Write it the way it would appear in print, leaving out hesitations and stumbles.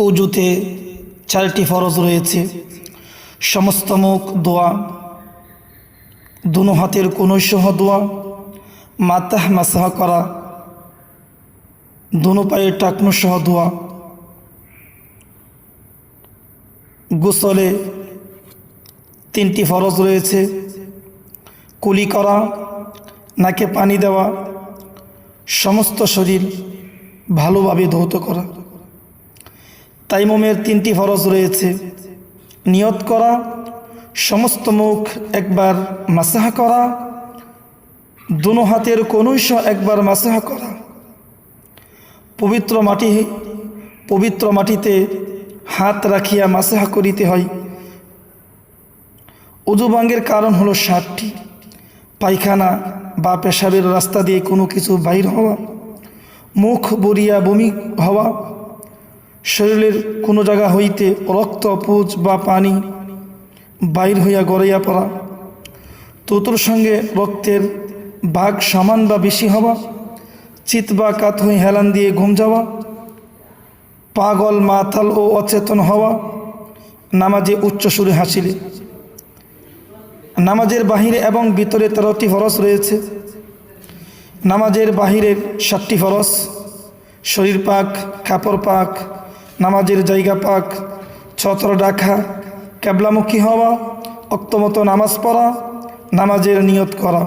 অজুতে চারটি ফরজ রয়েছে। সমস্ত মুখ দোয়া, দুনো হাতের কনুই সহ দোয়া, মাথাহ মাসাহ করা, দুনো পায়ের টাকনু সহ দোয়া। গোসলে তিনটি ফরজ রয়েছে: কুলি করা, নাকে পানি দেওয়া, সমস্ত শরীর ভালোভাবে ধৌত করা। তাইমুমের তিনটি ফরজ রয়েছে: নিয়ত করা, সমস্ত মুখ একবার মাসাহ করা, দুনো হাতের কনুই সহ একবার মাসাহ করা। পবিত্র মাটিতে হাত রাখিয়া মাসাহ করিতে হয়। অজু ভঙ্গের কারণ হলো 7টি: পায়খানা বা পেশাবের রাস্তা দিয়ে কোনো কিছু বাইর হওয়া, মুখ বরিয়া বমি হওয়া, শরীরের কোনো জায়গা হইতে রক্ত, পুজ বা পানি বাইর হইয়া গড়াইয়া পড়া, তুতুর সঙ্গে রক্তের ভাগ সমান বা বেশি হওয়া, চিত বা কাত হয়ে হেলান দিয়ে ঘুম যাওয়া, পাগল, মাতাল ও অচেতন হওয়া, নামাজে উচ্চ সুরে হাসিলে। নামাজের বাহিরে এবং ভিতরে 13টি ফরজ রয়েছে। নামাজের বাহিরের 7টি ফরজ: শরীর পাক, কাপড় পাক, নামাজের জায়গা পাক, ছত্র ডাকা, কেবলামুখী হওয়া, অক্তমতো নামাজ পড়া, নামাজের নিয়ত করা।